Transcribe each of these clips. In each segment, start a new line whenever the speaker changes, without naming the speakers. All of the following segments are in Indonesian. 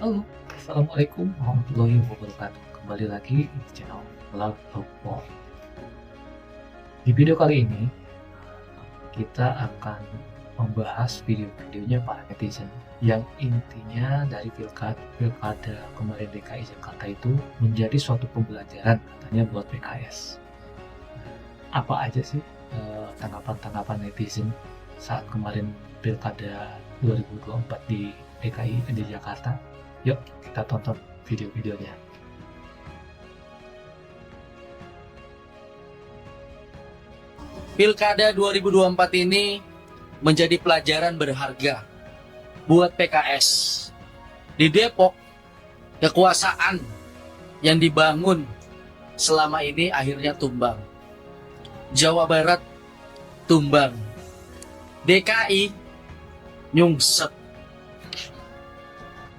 Halo, assalamualaikum warahmatullahi wabarakatuh. Kembali lagi di channel Love of War. Di video kali ini kita akan membahas video-videonya para netizen yang intinya dari pilkada kemarin DKI Jakarta itu menjadi suatu pembelajaran katanya buat PKS. Apa aja sih tanggapan-tanggapan netizen saat kemarin pilkada 2024 di DKI di Jakarta? Yuk kita tonton video-videonya.
Pilkada 2024 ini menjadi pelajaran berharga buat PKS. Di Depok, kekuasaan yang dibangun selama ini akhirnya tumbang. Jawa Barat tumbang. DKI nyungsep.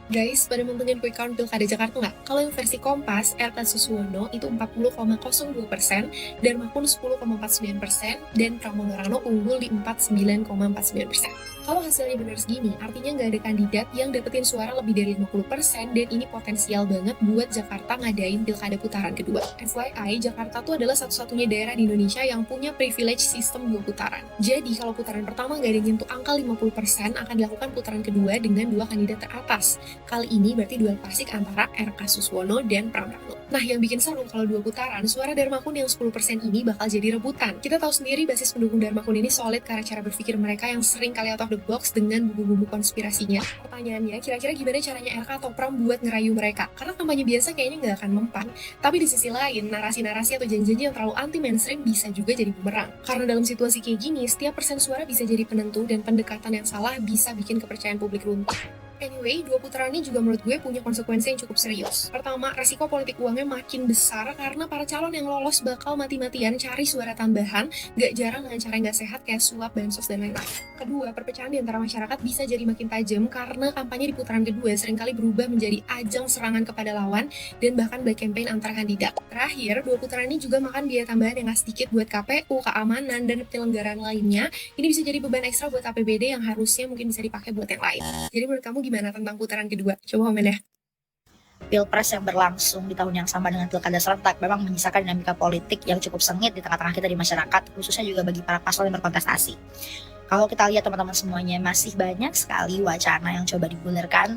Guys, pada mantengin quick count Pilkada Jakarta nggak? Kalau yang versi Kompas, RK Suswono itu 40,02%, Darmakun 10,49%, dan Pramono Rano unggul di 49,49%. Kalau hasilnya benar segini, artinya nggak ada kandidat yang dapetin suara lebih dari 50%, dan ini potensial banget buat Jakarta ngadain Pilkada putaran kedua. FYI, Jakarta tuh adalah satu-satunya daerah di Indonesia yang punya privilege sistem 2 putaran. Jadi, kalau putaran pertama nggak ada yang nyentuh angka 50%, akan dilakukan putaran kedua dengan 2 kandidat teratas. Kali ini berarti duel klasik antara RK Suswono dan Pramono. Nah, yang bikin seru kalau 2 putaran, suara Darmakun yang 10% ini bakal jadi rebutan. Kita tahu sendiri basis pendukung Darmakun ini solid karena cara berpikir mereka yang sering kali out of the box dengan bumbu-bumbu konspirasinya. Pertanyaannya, kira-kira gimana caranya RK atau Pram buat ngerayu mereka? Karena kampanye biasa kayaknya nggak akan mempan, tapi di sisi lain, narasi-narasi atau janji-janji yang terlalu anti-mainstream bisa juga jadi bumerang. Karena dalam situasi kayak gini, setiap persen suara bisa jadi penentu dan pendekatan yang salah bisa bikin kepercayaan publik runtuh. Anyway, 2 putaran ini juga menurut gue punya konsekuensi yang cukup serius. Pertama, resiko politik uangnya makin besar karena para calon yang lolos bakal mati-matian cari suara tambahan, gak jarang dengan cara yang gak sehat kayak suap, bansos, dan lain-lain. Kedua, perpecahan di antara masyarakat bisa jadi makin tajam karena kampanye di putaran kedua seringkali berubah menjadi ajang serangan kepada lawan dan bahkan black campaign antar kandidat. Terakhir, 2 putaran ini juga makan biaya tambahan yang gak sedikit buat KPU, keamanan, dan penyelenggaraan lainnya. Ini bisa jadi beban ekstra buat APBD yang harusnya mungkin bisa dipakai buat yang lain. Jadi menurut kamu gimana tentang putaran kedua? Coba komen ya.
Pilpres yang berlangsung di tahun yang sama dengan pilkada serentak memang menyisakan dinamika politik yang cukup sengit di tengah-tengah kita di masyarakat, khususnya juga bagi para paslon yang berkontestasi. Kalau kita lihat teman-teman semuanya, masih banyak sekali wacana yang coba digulirkan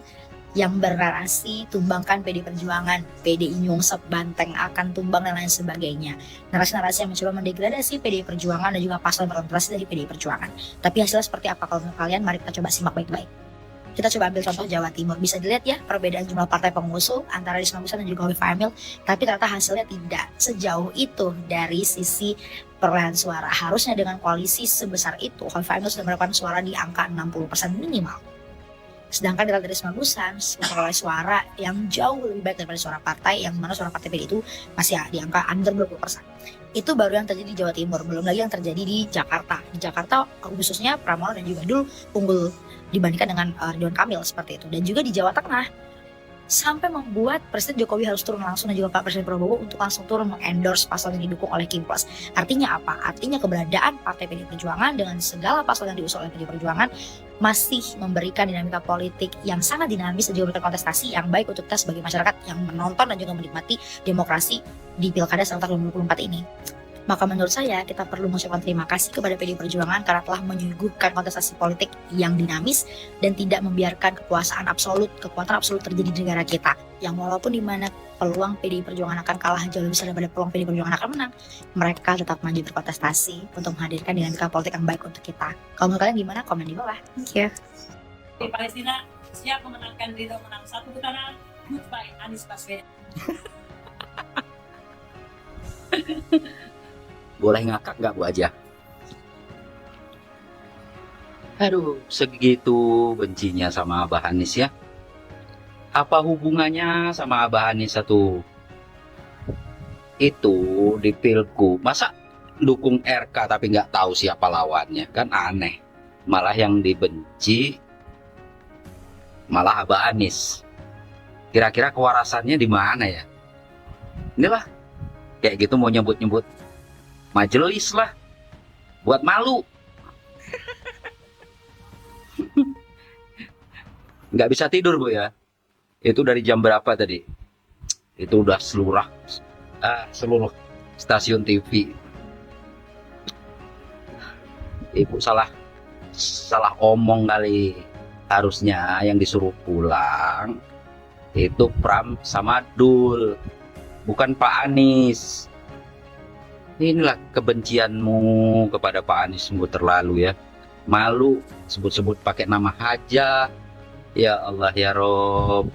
yang bernarasi tumbangkan PD Perjuangan, PDI nyungsep, banteng akan tumbang dan lain sebagainya. Narasi-narasi yang mencoba mendegradasi PDI Perjuangan dan juga paslon berkontestasi dari PDI Perjuangan. Tapi hasilnya seperti apa kalau menurut kalian? Mari kita coba simak baik-baik. Kita coba ambil contoh Jawa Timur. Bisa dilihat ya perbedaan jumlah partai pengusung antara Risma Musad dan juga Hovifah Emil. Tapi ternyata hasilnya tidak sejauh itu dari sisi perolehan suara. Harusnya dengan koalisi sebesar itu, Hovifah Emil sudah mendapatkan suara di angka 60% minimal. Sedangkan dari Risma Musad memperoleh suara yang jauh lebih baik daripada suara partai, yang mana suara partai PD itu masih di angka under 20%. Itu baru yang terjadi di Jawa Timur, belum lagi yang terjadi di Jakarta. Di Jakarta khususnya Pramono dan juga Dul unggul dibandingkan dengan Ridwan Kamil seperti itu. Dan juga di Jawa Tengah sampai membuat Presiden Jokowi harus turun langsung dan juga Pak Presiden Prabowo untuk langsung turun mengendorse paslon yang didukung oleh Kim Plus. Artinya apa? Artinya keberadaan Partai PDI Perjuangan dengan segala paslon yang diusung oleh PDI Perjuangan masih memberikan dinamika politik yang sangat dinamis dan juga berkontestasi yang baik untuk kita sebagai masyarakat yang menonton dan juga menikmati demokrasi di Pilkada serentak 2024 ini. Maka menurut saya kita perlu mengucapkan terima kasih kepada PDI Perjuangan karena telah menyuguhkan kontestasi politik yang dinamis dan tidak membiarkan kekuatan absolut terjadi di negara kita. Yang walaupun di mana peluang PDI Perjuangan akan kalah jauh lebih besar daripada peluang PDI Perjuangan akan menang, mereka tetap maju berkontestasi untuk menghadirkan dinamika politik yang baik untuk kita. Kalau menurut kalian gimana? Komen di bawah. Thank you.
Di Palestina siap memenangkan Ridho menang 1 putaran. Goodbye Anies Baswedan.
Boleh ngakak nggak Bu aja? Aduh, segitu bencinya sama Abah Anies ya. Apa hubungannya sama Abah Anies satu? Itu di Pilgub, masa dukung RK tapi nggak tahu siapa lawannya? Kan aneh. Malah yang dibenci malah Abah Anies. Kira-kira kewarasannya di mana ya? Inilah, kayak gitu mau nyebut-nyebut majelis lah, buat malu. Nggak bisa tidur Bu ya. Itu dari jam berapa tadi? Itu udah seluruh stasiun TV. Ibu salah omong kali. Harusnya yang disuruh pulang itu Pram sama Dul, bukan Pak Anies. Inilah kebencianmu kepada Pak Anies sungguh terlalu ya. Malu sebut-sebut pakai nama Haja. Ya Allah ya Rob.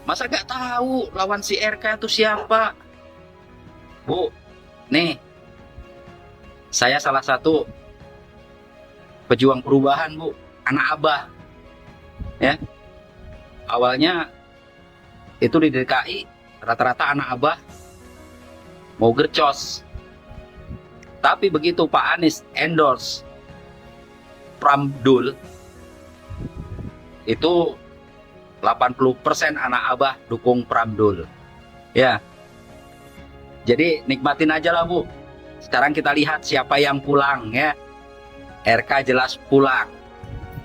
Masa gak tahu lawan si RK itu siapa? Bu, nih, saya salah satu pejuang perubahan, Bu. Anak Abah. Ya. Awalnya itu di DKI rata-rata anak Abah mau gercos. Tapi begitu Pak Anies endorse Pramdul, itu 80% anak Abah dukung Pramdul. Ya. Jadi nikmatin aja lah, Bu. Sekarang kita lihat siapa yang pulang ya. RK jelas pulang.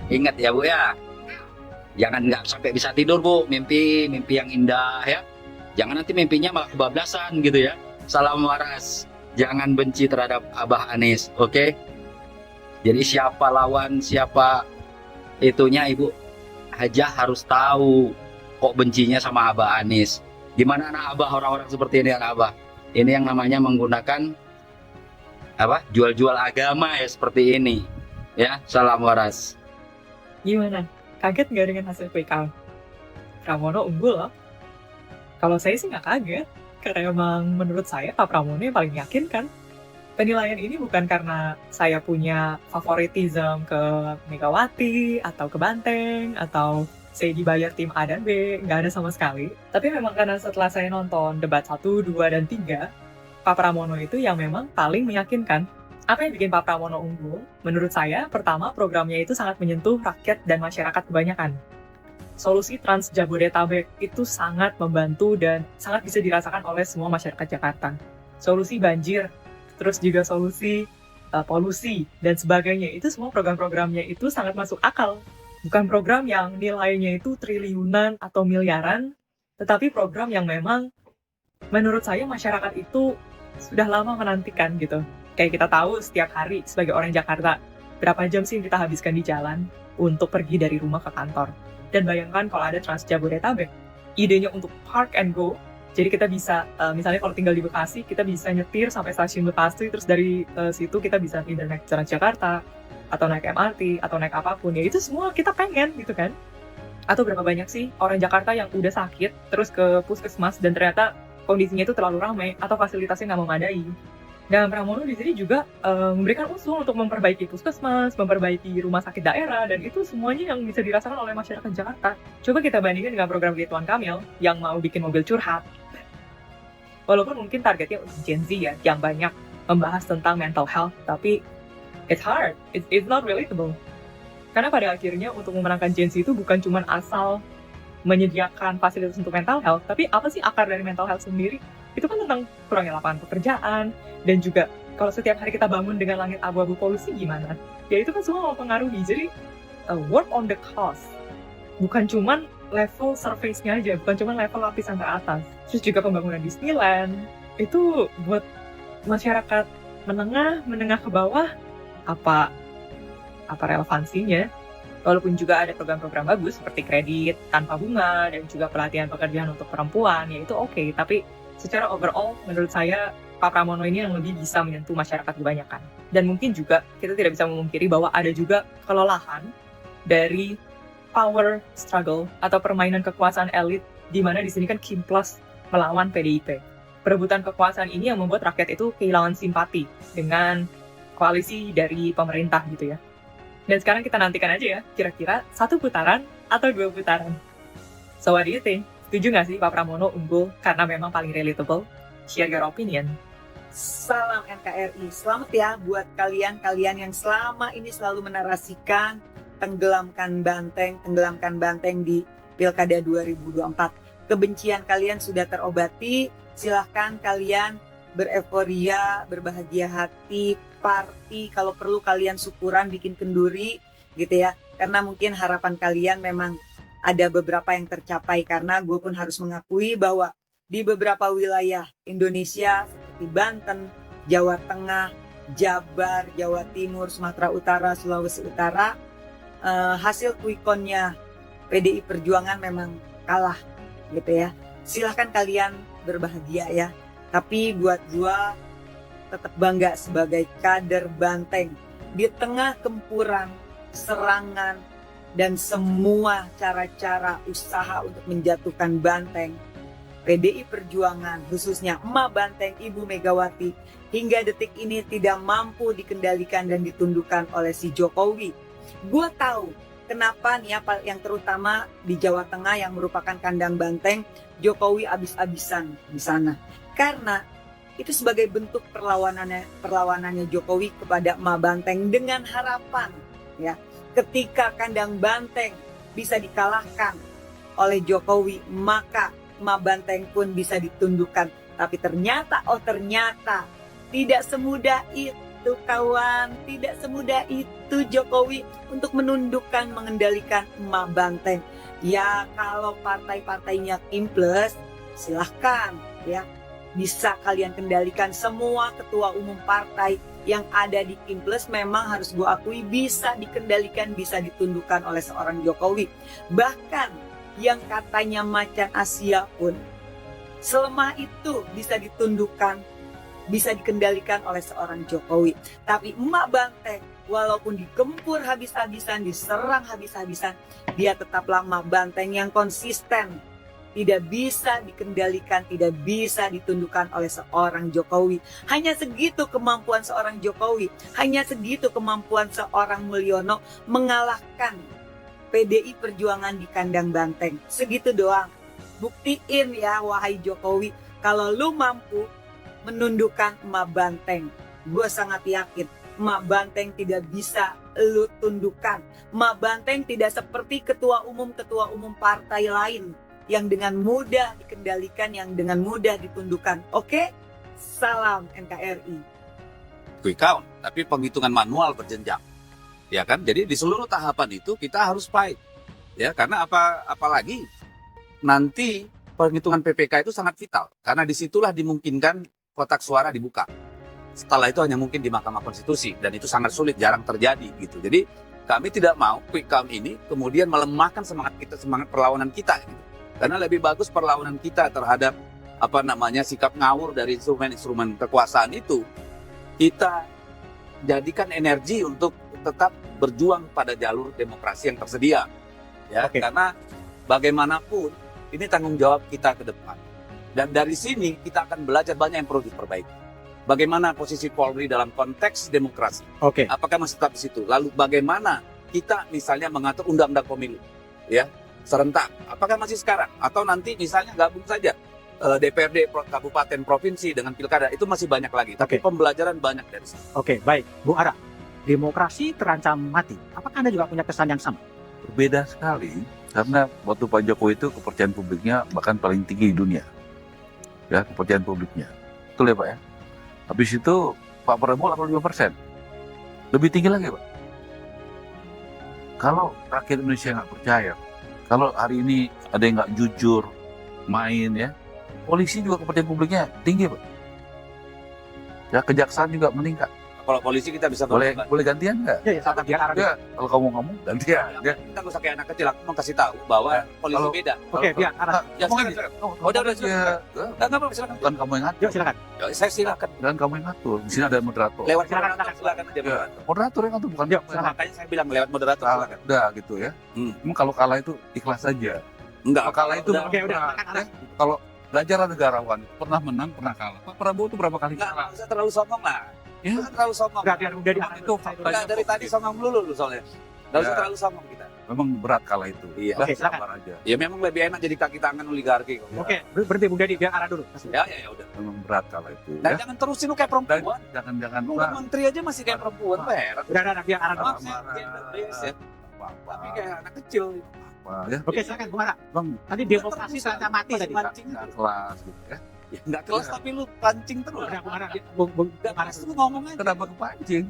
Ingat ya, Bu ya. Jangan nggak sampai bisa tidur, Bu. Mimpi yang indah ya. Jangan nanti mimpinya malah kebablasan gitu ya. Salam waras. Jangan benci terhadap Abah Anies, oke? Jadi siapa lawan, siapa itunya, Ibu Haja harus tahu kok bencinya sama Abah Anies. Gimana anak Abah, orang-orang seperti ini anak Abah? Ini yang namanya menggunakan apa? Jual-jual agama ya seperti ini. Ya, salam waras.
Gimana? Kaget nggak dengan hasil quick count? Pramono unggul loh. Kalau saya sih nggak kaget, karena emang menurut saya Pak Pramono yang paling meyakinkan. Penilaian ini bukan karena saya punya favoritism ke Megawati, atau ke Banteng, atau saya dibayar tim A dan B, nggak ada sama sekali. Tapi memang karena setelah saya nonton debat 1, 2, dan 3, Pak Pramono itu yang memang paling meyakinkan. Apa yang bikin Pak Pramono unggul? Menurut saya, pertama, programnya itu sangat menyentuh rakyat dan masyarakat kebanyakan. Solusi Trans Jabodetabek itu sangat membantu dan sangat bisa dirasakan oleh semua masyarakat Jakarta. Solusi banjir, terus juga solusi polusi, dan sebagainya. Itu semua program-programnya itu sangat masuk akal. Bukan program yang nilainya itu triliunan atau miliaran, tetapi program yang memang menurut saya masyarakat itu sudah lama menantikan gitu. Kayak kita tahu setiap hari sebagai orang Jakarta, berapa jam sih kita habiskan di jalan untuk pergi dari rumah ke kantor. Dan bayangkan kalau ada Trans Jabodetabek, idenya untuk park and go. Jadi kita bisa, misalnya kalau tinggal di Bekasi, kita bisa nyetir sampai stasiun Bekasi, terus dari situ kita bisa either naik Transjakarta, atau naik MRT, atau naik apapun. Ya itu semua kita pengen gitu kan. Atau berapa banyak sih orang Jakarta yang udah sakit, terus ke puskesmas, dan ternyata kondisinya itu terlalu ramai, atau fasilitasnya nggak memadai. Dan Pramono di sini juga memberikan usul untuk memperbaiki puskesmas, memperbaiki rumah sakit daerah, dan itu semuanya yang bisa dirasakan oleh masyarakat Jakarta. Coba kita bandingkan dengan program Ridwan Kamil yang mau bikin mobil curhat. Walaupun mungkin targetnya untuk Gen Z ya, yang banyak membahas tentang mental health, tapi it's hard, it's not relatable. Karena pada akhirnya untuk memenangkan Gen Z itu bukan cuma asal menyediakan fasilitas untuk mental health, tapi apa sih akar dari mental health sendiri? Itu kan tentang kurangnya lapangan pekerjaan, dan juga kalau setiap hari kita bangun dengan langit abu-abu polusi gimana? Ya itu kan semua mempengaruhi. Jadi work on the cause, bukan cuman level surface-nya aja, bukan cuma level lapisan teratas. Terus juga pembangunan Disneyland, itu buat masyarakat menengah ke bawah, apa relevansinya? Walaupun juga ada program-program bagus seperti kredit tanpa bunga dan juga pelatihan pekerjaan untuk perempuan, ya itu oke. Tapi secara overall, menurut saya Pak Pramono ini yang lebih bisa menyentuh masyarakat kebanyakan. Dan mungkin juga kita tidak bisa memungkiri bahwa ada juga kelelahan dari power struggle atau permainan kekuasaan elit, di mana di sini kan Kim Plus melawan PDIP. Perebutan kekuasaan ini yang membuat rakyat itu kehilangan simpati dengan koalisi dari pemerintah gitu ya. Dan sekarang kita nantikan aja ya, kira-kira 1 putaran atau 2 putaran. So what do you think? Setuju nggak sih Pak Pramono unggul karena memang paling relatable? Share your opinion.
Salam NKRI. Selamat ya buat kalian yang selama ini selalu menarasikan tenggelamkan Banteng di Pilkada 2024. Kebencian kalian sudah terobati. Silahkan kalian bereforia, berbahagia hati, party. Kalau perlu kalian syukuran, bikin kenduri gitu ya. Karena mungkin harapan kalian memang ada beberapa yang tercapai karena gue pun harus mengakui bahwa di beberapa wilayah Indonesia seperti Banten, Jawa Tengah, Jabar, Jawa Timur, Sumatera Utara, Sulawesi Utara, hasil quick-count-nya PDI Perjuangan memang kalah gitu ya. Silahkan kalian berbahagia ya. Tapi buat gua tetap bangga sebagai kader Banteng di tengah gempuran, serangan, dan semua cara-cara usaha untuk menjatuhkan Banteng. PDI Perjuangan, khususnya Emak Banteng Ibu Megawati, hingga detik ini tidak mampu dikendalikan dan ditundukkan oleh si Jokowi. Gue tahu kenapa nih yang terutama di Jawa Tengah yang merupakan kandang Banteng, Jokowi abis-abisan di sana. Karena itu sebagai bentuk perlawanannya Jokowi kepada Emak Banteng dengan harapan ya, ketika kandang Banteng bisa dikalahkan oleh Jokowi, maka Emak Banteng pun bisa ditundukkan. Tapi ternyata tidak semudah itu kawan, tidak semudah itu Jokowi untuk menundukkan, mengendalikan Emak Banteng. Ya kalau partai-partainya Kim Plus, silahkan ya, bisa kalian kendalikan. Semua ketua umum partai yang ada di Kim Plus memang harus gue akui bisa dikendalikan, bisa ditundukkan oleh seorang Jokowi. Bahkan yang katanya macan Asia pun selemah itu bisa ditundukkan, bisa dikendalikan oleh seorang Jokowi. Tapi Emak Banteng walaupun digempur habis-habisan, diserang habis-habisan, dia tetaplah Emak Banteng yang konsisten. Tidak bisa dikendalikan, tidak bisa ditundukkan oleh seorang Jokowi. Hanya segitu kemampuan seorang Jokowi, hanya segitu kemampuan seorang Mulyono mengalahkan PDI Perjuangan di kandang Banteng. Segitu doang. Buktiin ya wahai Jokowi, kalau lu mampu menundukkan Emak Banteng. Gue sangat yakin Emak Banteng tidak bisa lu tundukkan. Emak Banteng tidak seperti ketua umum partai lain yang dengan mudah dikendalikan, yang dengan mudah ditundukkan. Oke? Salam NKRI.
Quick count, tapi penghitungan manual berjenjang. Ya kan? Jadi di seluruh tahapan itu kita harus fight. Ya, karena apalagi nanti penghitungan PPK itu sangat vital karena disitulah dimungkinkan kotak suara dibuka. Setelah itu hanya mungkin di Mahkamah Konstitusi dan itu sangat sulit, jarang terjadi gitu. Jadi kami tidak mau quick count ini kemudian melemahkan semangat perlawanan kita gitu. Karena lebih bagus perlawanan kita terhadap sikap ngawur dari instrumen kekuasaan itu kita jadikan energi untuk tetap berjuang pada jalur demokrasi yang tersedia. Ya, karena bagaimanapun ini tanggung jawab kita ke depan. Dan dari sini kita akan belajar banyak yang perlu diperbaiki. Bagaimana posisi Polri dalam konteks demokrasi? Apakah masih tetap di situ? Lalu bagaimana kita misalnya mengatur undang-undang pemilu, ya, serentak? Apakah masih sekarang? Atau nanti misalnya gabung saja DPRD kabupaten provinsi dengan pilkada, itu masih banyak lagi. Tapi pembelajaran banyak dari sini.
Baik, Bu Ara. Demokrasi terancam mati. Apakah Anda juga punya kesan yang sama?
Berbeda sekali, karena waktu Pak Jokowi itu kepercayaan publiknya bahkan paling tinggi di dunia. Ya, kepercayaan publiknya. Betul ya Pak ya? Habis itu Pak Prabowo 85%. Lebih tinggi lagi Pak. Kalau rakyat Indonesia nggak percaya, kalau hari ini ada yang nggak jujur, main ya, polisi juga kepercayaan publiknya tinggi Pak. Ya, kejaksaan juga meningkat.
Kalau polisi kita bisa
boleh gantian nggak?
Ya,
Ya, kalau kamu ngomong gantian. Ya.
Kita nggak usah kayak anak kecil, aku mau kasih tahu bahwa polisi beda.
Biar Ara.
Ya, silakan. Udah, silakan. Nggak apa-apa, silakan.
Bukan kamu yang ngatur.
Yuk, silakan.
Saya silakan.
Dan kamu yang ngatur. Di sini ada moderator.
Lewat moderator, silakan aja.
Ya, moderator yang ngatur, bukan.
Yuk, silakan.
Makanya saya bilang lewat moderator, silakan.
Udah gitu ya. Emang kalau kalah itu ikhlas saja.
Enggak.
Kalau kalah itu
udah.
Kalau belajar negarawan, pernah menang, pernah kalah. Pak Prabowo itu berapa kali kalah?
Nggak usah terlalu sombong lah.
Ya.
Nggak usah terlalu sombong.
Udah di
Itu faktanya.
Dari tadi sombong dulu soalnya. Nggak usah terlalu sombong kita.
Memang berat kalah itu.
Iya.
Oke, silakan.
Sabar aja.
Ya memang lebih enak jadi kaki tangan oligarki kok.
Oke, berhenti Bung Dedi, biar Ara dulu.
Ya udah.
Memang berat kalah itu.
Nah,
Ya.
jangan terusin lu kayak perempuan.
Jangan
Lu udah menteri aja masih kayak perempuan, Pak.
Udah, biar Ara dulu.
Maaf, ya. Tapi kayak anak kecil.
Ya.
Oke, silakan Bung Ara.
Bang,
Tadi demokrasi terancam mati tadi.
nggak kelas gitu ya.
Ya enggak kelas tapi lu pancing terus.
Udah, Bung Ara. Bung
Enggak
Ara.
kelas lu ngomong aja.
Kenapa kepancing?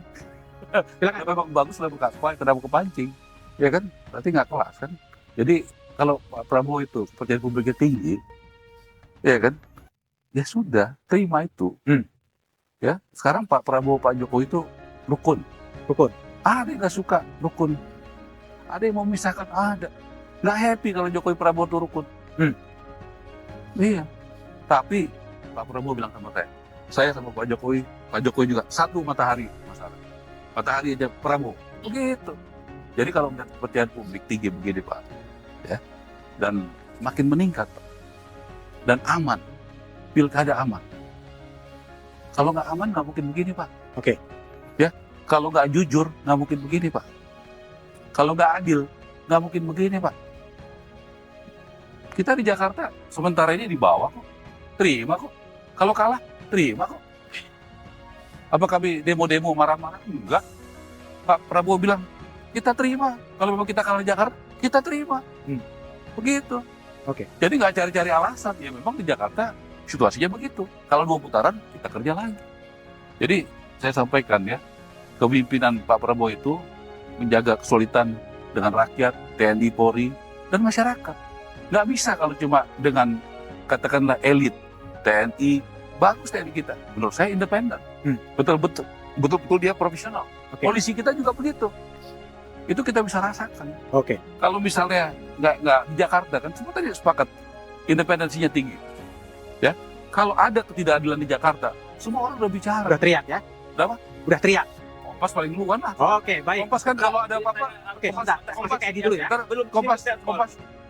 Silakan.
Memang bagus lah buka kuat, kenapa kepancing? Ya kan? Berarti nggak kelas kan? Jadi kalau Pak Prabowo itu kepercayaan publiknya tinggi, ya kan? Ya sudah, terima itu. Ya, sekarang Pak Prabowo, Pak Jokowi itu rukun.
Rukun.
Ada yang nggak suka rukun. Ada yang mau memisahkan, ada. Nggak happy kalau Jokowi Prabowo itu rukun. Iya. Tapi Pak Prabowo bilang sama saya sama Pak Jokowi juga satu matahari masalah. Matahari aja Prabowo. Begitu. Jadi kalau melihat kepercayaan publik tinggi begini Pak, ya, dan makin meningkat Pak, dan aman, pilkada aman. Kalau nggak aman nggak mungkin begini Pak.
Oke.
Ya, kalau nggak jujur nggak mungkin begini Pak. Kalau nggak adil nggak mungkin begini Pak. Kita di Jakarta sementara ini di bawah kok, terima kok. Kalau kalah terima kok. Apa kami demo-demo marah-marah? Enggak. Pak Prabowo bilang kita terima. Kalau memang kita kalah di Jakarta, kita terima. Begitu.
Oke.
Jadi nggak cari-cari alasan. Ya memang di Jakarta situasinya begitu. Kalau 2 putaran, kita kerja lagi. Jadi saya sampaikan ya, kepemimpinan Pak Prabowo itu menjaga kesulitan dengan rakyat, TNI, Polri, dan masyarakat. Nggak bisa kalau cuma dengan katakanlah elit, TNI, bagus TNI kita. Menurut saya independen. Betul-betul dia profesional.
Oke.
Polisi kita juga begitu. Itu kita bisa rasakan.
Oke.
Kalau misalnya nggak di Jakarta kan semua tadi sepakat independensinya tinggi, ya. Kalau ada ketidakadilan di Jakarta, semua orang udah bicara.
Udah teriak ya?
Udah apa?
Udah teriak.
Kompas paling duluan lah.
Oke, baik.
Kompas kan kalau ada apa-apa.
Oke, bentar. Kompas Edi dulu ya.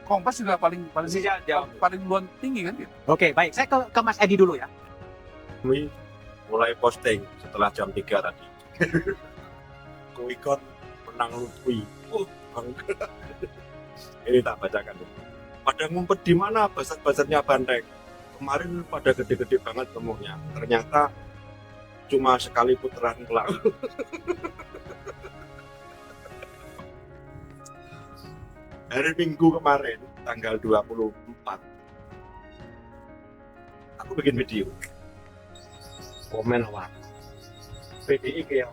Kompas juga paling duluan tinggi kan gitu.
Oke, baik. Saya ke Mas Edi dulu ya.
Kami mulai posting setelah jam 3 tadi. Kuikon menang Lutfi. Ini tak bacakan. Pada ngumpet di mana basat-basatnya Banteng. Kemarin pada gede-gede banget gemuknya. Ternyata cuma sekali putaran kelar. Hari Minggu kemarin, tanggal 24, aku bikin video. Komen awak. PDI kayak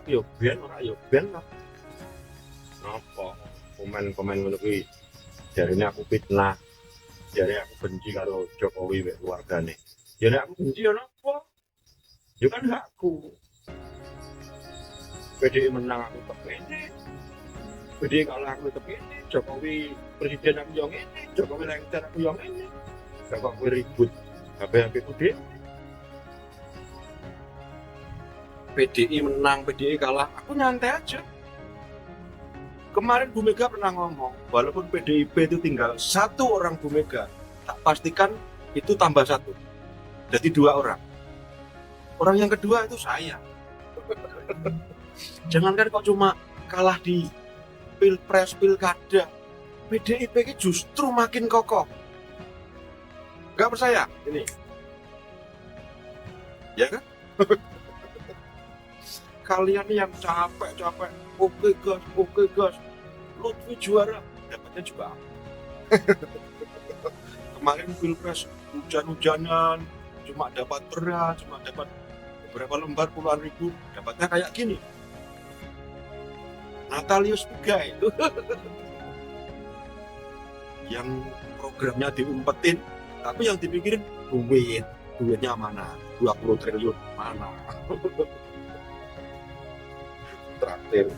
yo ben ora yo ben lah. Napa komen ngono kuwi? Jarine aku fitnah. Jare aku benci karo Jokowi wek keluargane. Ya nek aku benci ya napa? Ya kan hakku. PDI menang aku tetep ngene. PDI kalah aku tetep ngene. Jokowi presiden aku yo ngene. Jokowi lengser aku yo ngene. Gak kok ribut. HP ku dhewe. PDI menang, PDI kalah, aku nyantai aja. Kemarin Bu Mega pernah ngomong, walaupun PDIP itu tinggal 1 orang Bu Mega, tak pastikan itu tambah 1. Jadi 2 orang. Orang yang kedua itu saya. Jangankan kok cuma kalah di pilpres, pilkada, PDIP ini justru makin kokoh. Gak percaya? Ini. Ya kan? Kalian yang capek, oke gas, Lutfi juara, dapatnya juga. Kemarin pilpres hujan-hujanan, cuma dapat beras, cuma dapat beberapa lembar puluhan ribu, dapatnya kayak gini. Natalius Pigai itu yang programnya diumpetin, tapi yang dipikirin duitnya mana? 20 triliun mana? Traktir.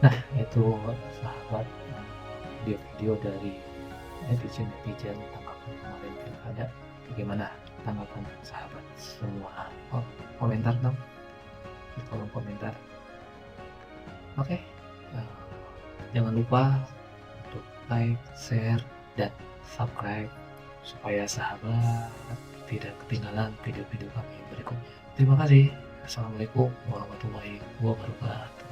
Nah, itu sahabat video-video dari netizen tanggapan kemarin pilkada. Bagaimana tanggapan sahabat semua? Komentar dong di kolom komentar. Oke, jangan lupa untuk like, share, dan subscribe supaya sahabat tidak ketinggalan video-video kami berikutnya. Terima kasih. Assalamualaikum warahmatullahi wabarakatuh.